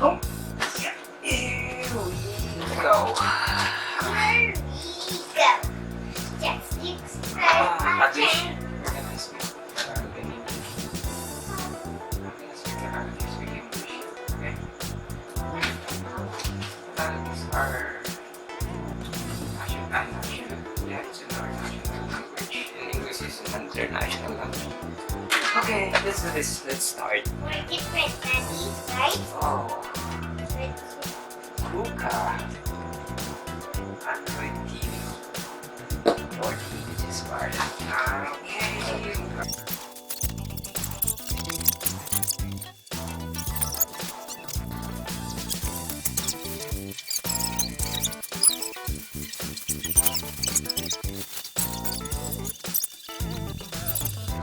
Oh, yeah. Here we go. Here we go. Just subscribe our channel. International language. Okay, let's do this. Let's start. We're different daddies, right? Oh, Coocaa. Android TV. 40 inches wide.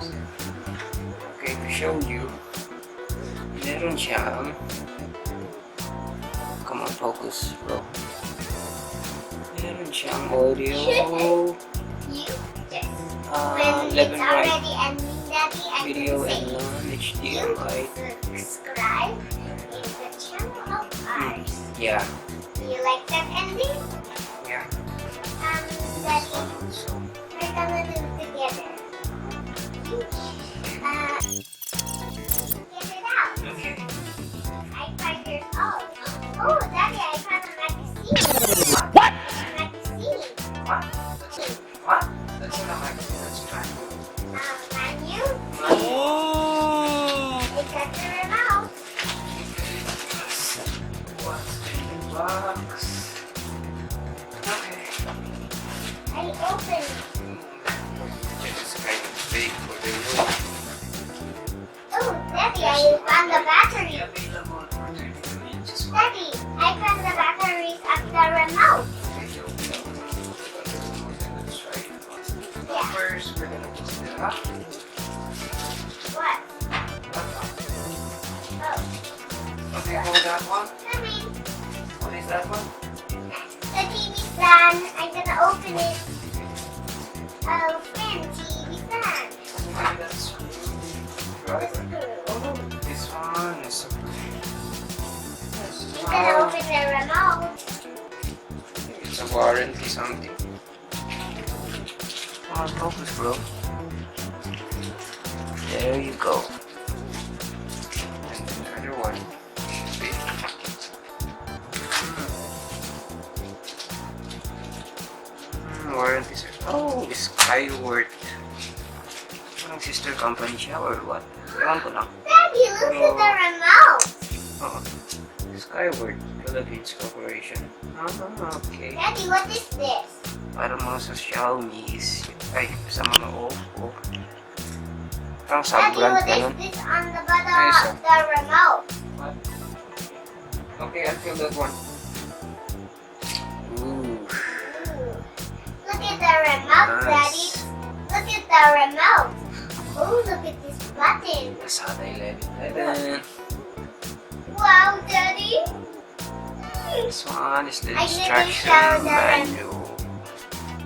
Okay. To show you, meron siyang, come on, focus, bro. Meron siyang audio, You just left when it's and right, already ending, Daddy, I video can and say HDMI. subscribe in the channel of ours. Yeah, Do you like that ending? yeah. Daddy, So, we're gonna do it together. Get it out. okay. I'm 5 years old. Oh, Daddy, I found a magazine. What? A magazine. What? What? That's not a magazine, that's fine. Menu. Oh! I got the remote. What's in the box? Okay. I opened it. It's kind of big for the room. Oh, Daddy, I found the battery. Available for 32 inches. Daddy, I found the batteries of the remote. Yeah. First, we're gonna put it up. What? Oh, Okay, hold that one. coming. What is that one? The TV's done. I'm gonna open it. Oh, friend, TV's done. Okay, that's right. Oh, this one is You can open the remote. it's a warranty something. Come on, focus, bro. There you go. And the other one. Warranty sir. Oh, Skyward. Parang sister company siya or what? Ewan ko lang. Daddy, look at the remote. Oh, Skyward Philippines Corporation. Okay. Daddy, what is this? Para mga sa Xiaomi is, ay, sa mga Oppo. Parang Daddy, sub-brand what is ganun. this on the bottom Yes, of the remote? What? Okay, I'll fill that one. Ooh, Look at the remote, Daddy. nice. Look at the remote. Oh, look at this button. Lazada 11. Wow, Daddy. This one is the I didn't show instruction the manual.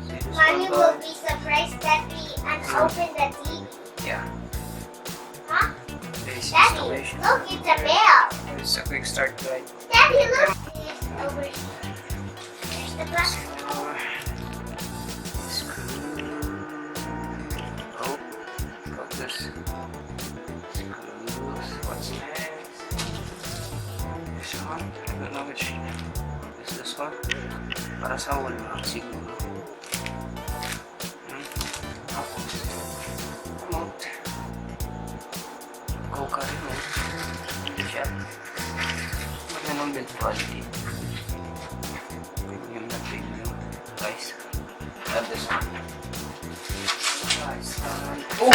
See this Mommy one, will guys? be surprised that we unopened the TV. Yeah. Huh? Basic Daddy, installation. look, it's a bell. It's a quick start guide. Daddy, look. It's over here. There's the black. Screw. Oh, focus. Screws. What's next? This one. I don't know which is this one. Para sa wala siguro. Tapos, remote. Coocaa remote. Hindi siya. Magandang build quality. Premium na premium. Guys, love this one. Guys, oh!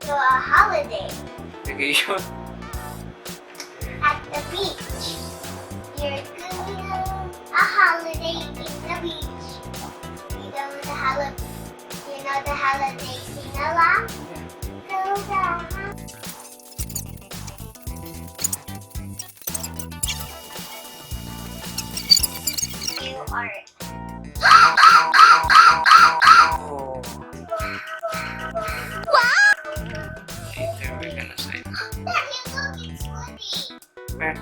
To a holiday Vacation. at the beach. You're going on a holiday in the beach. You know the holiday sing along? Coocaa. You are. Oh. Later we're gonna sign. Daddy, look, it's Woody. Where?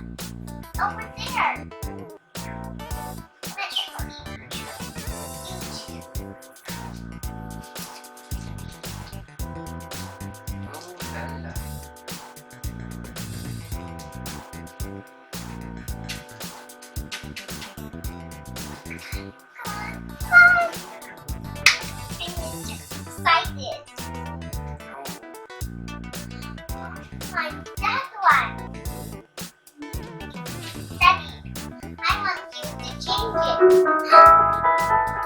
Over there. Oh, lala. I'm just excited. Like that one. Daddy, I want you to change it.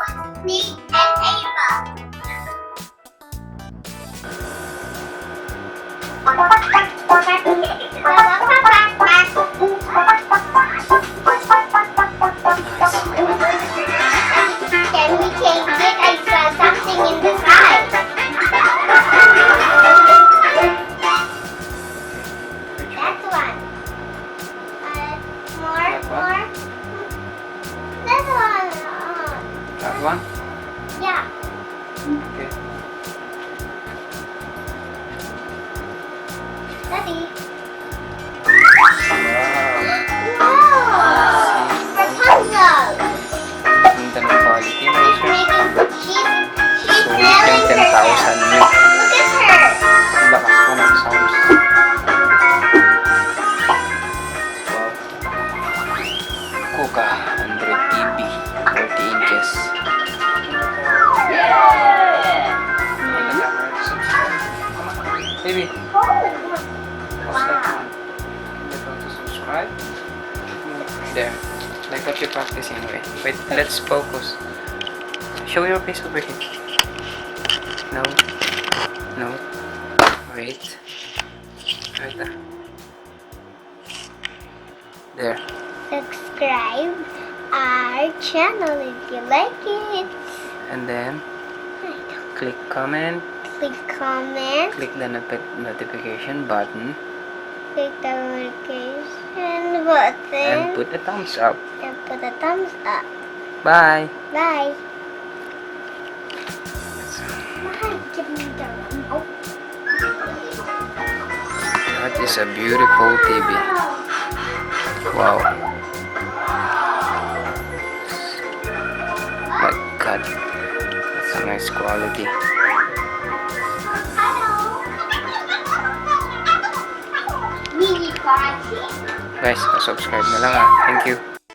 With me and Ava. Can we change it? I saw something in the sky. That one. More. That one. That one? Yeah. Okay. Daddy. Wow. Wow. Rapunzel. Ganda ng quality mo She's siya. she's So, smelling yung 10,000 herself. mo. Look at her. Ang lakas po ng sounds. Wow. Coocaa 100 dB, 40 inches. Baby, what's that one? You going to subscribe? There. Like what you're practicing. Wait, let's focus. Show your face over here. No. No. Wait. Right there. There. Subscribe our channel if you like it. And then, click comment. Click comment. Click the notification button. Click the notification button. And put a thumbs up. And put a thumbs up. Bye! Bye. Give me the remote. That is a beautiful TV. Wow. My God. That's a nice quality. Mini party. Guys, subscribe na lang Thank you.